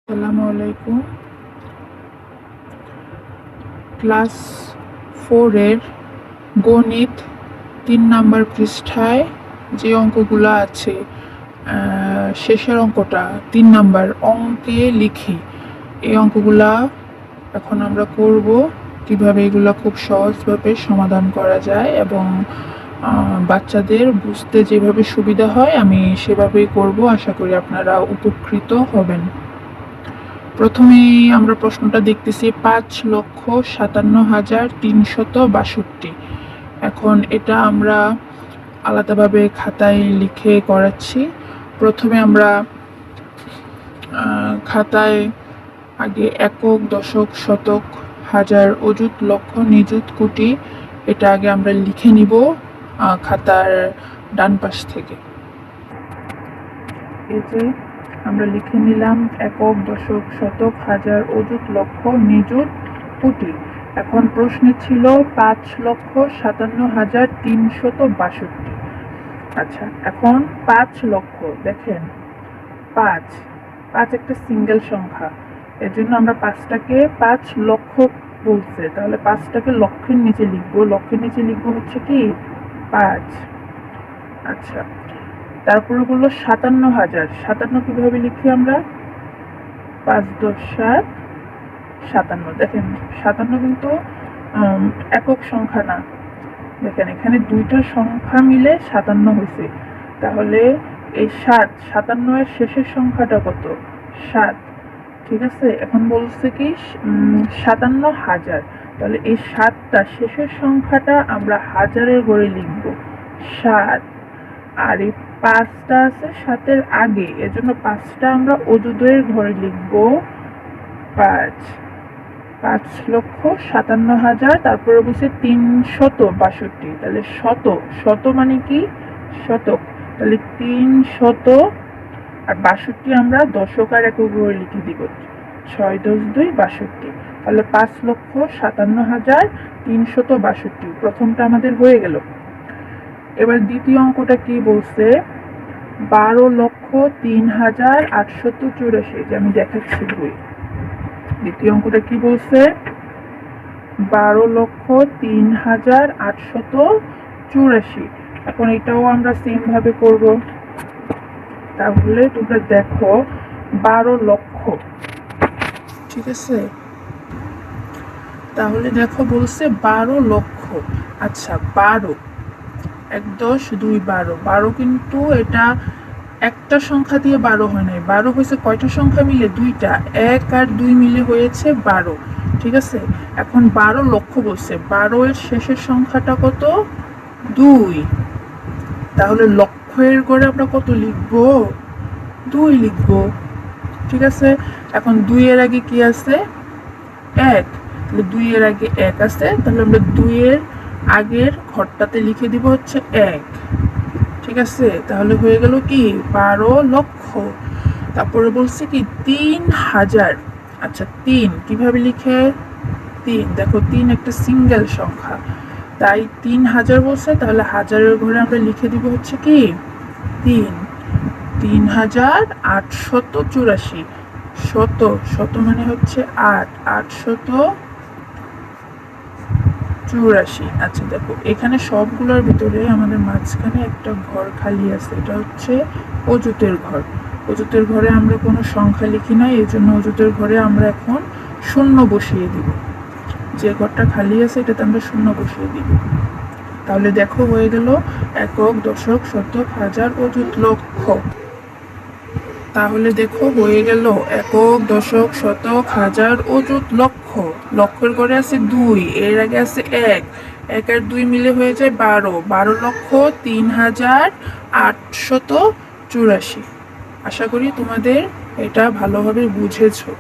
আসসালামু আলাইকুম। ক্লাস 4-এর গণিত 3 নাম্বার পৃষ্ঠায় যে অঙ্কগুলো আছে, শেষের অঙ্কটা 3 নাম্বার অঙ্কে লিখি। এই অঙ্কগুলা এখন আমরা করব, কিভাবে এগুলা খুব সহজভাবে সমাধান করা যায় এবং বাচ্চাদের বুঝতে যেভাবে সুবিধা হয় আমি সেভাবেই করব। আশা করি আপনারা উপকৃত হবেন। প্রথমেই আমরা প্রশ্নটা দেখতেছি 5,57,362। এখন এটা আমরা আলাদাভাবে খাতায় লিখে করাচ্ছি। প্রথমে আমরা খাতায় আগে একক, দশক, শতক, হাজার, অযুত, লক্ষ, নিযুত, কোটি এটা আগে আমরা লিখে নিব খাতার ডান পাশ থেকে। এই যে আমরা লিখে নিলাম একক, দশক, শতক, হাজার, অযুত, লক্ষ, নিযুত, কোটি। এখন প্রশ্নে ছিল 5,57,362। আচ্ছা, এখন 5 লক্ষ, দেখেন 5 একটা সিঙ্গেল সংখ্যা, এর জন্য আমরা 5টাকে 5 লক্ষ বলছে, তাহলে 5টাকে লক্ষের নিচে লিখবো। লক্ষের নিচে লিখবো হচ্ছে কি 5। আচ্ছা, তারপরে বললো 57,000। 57 কিভাবে লিখি আমরা? 5 10 7 57। দেখেন 57 কিন্তু একক সংখ্যা না, দেখেন এখানে দুইটা সংখ্যা মিলে 57 হয়েছে। তাহলে এই 57 এর শেষের সংখ্যাটা কত? 7। ঠিক আছে, এখন বলছে কি 57,000। তাহলে এই 7টা শেষের সংখ্যাটা আমরা হাজারের ঘরে লিখবো 7। আর এই 5টা আছে 7-এর আগে, এজন্য 5টা আমরা অযুদের ঘরে লিখবো 5। 5,57,000। তারপরে বলছে 362। তাহলে শত মানে কি? শতক। তাহলে 300 আর 62 আমরা দশক আর একক ঘরে লিখে দিব 6 10 2 62। তাহলে 5,57,362 প্রথমটা আমাদের হয়ে গেল। এবার দ্বিতীয় অঙ্কটা কি বলছে? 12,03,884। যে আমি দেখাচ্ছি বই। দ্বিতীয় অঙ্কটা কি বলছে? 12,03,884। এখন এটাও আমরা সেম ভাবে করব। তাহলে তোমরা দেখো 12 লক্ষ, ঠিক আছে? তাহলে দেখো বলছে 12 লক্ষ। আচ্ছা, 12 1 10 2 12। 12 কিন্তু এটা একটা সংখ্যা দিয়ে 12 হয় নাই, 12 হয়েছে কয়টা সংখ্যা মিলে? দুইটা, 1 আর 2 মিলে হয়েছে 12। ঠিক আছে, এখন 12 লক্ষ বলছে, 12 এর শেষের সংখ্যাটা কত? 2। তাহলে লক্ষের ঘরে আমরা কত লিখবো? 2 লিখবো। ঠিক আছে, এখন 2 এর আগে কি আছে? 1। তাহলে 2 এর আগে 1 আছে, তাহলে আমরা 2 এর আগের ঘরটাতে লিখে দিব হচ্ছে 1। ঠিক আছে, তাহলে হয়ে গেল কি 12 লক্ষ। তারপরে বলছে কি 3,000। আচ্ছা, 3 কিভাবে লিখে? 3, দেখো 3 একটা সিঙ্গেল সংখ্যা, তাই 3,000 বলছে। তাহলে হাজারের ঘরে আমরা লিখে দিব হচ্ছে কি 3। 3,884। শত মানে হচ্ছে 8, 884। আচ্ছা দেখো, এখানে সবগুলোর ভিতরে আমাদের মাঝখানে একটা ঘর খালি আছে, এটা হচ্ছে অযুতের ঘর। অযুতের ঘরে আমরা কোনো সংখ্যা লিখি নাই, এই জন্য অযুতের ঘরে আমরা এখন শূন্য বসিয়ে দিব। যে ঘরটা খালি আছে এটাতে আমরা শূন্য বসিয়ে দিব। তাহলে দেখো হয়ে গেল একক, দশক, শতক, হাজার, অযুত, লক্ষ। তাহলে দেখো হয়ে গেল একক, দশক, শতক, হাজার, অযুত, লক্ষ। লক্ষের ঘরে আছে 2, এর আগে আছে 1, 1 আর 2 মিলে হয়ে যায় 12। 12,03,884। আশা করি তোমাদের এটা ভালোভাবে বুঝেছো।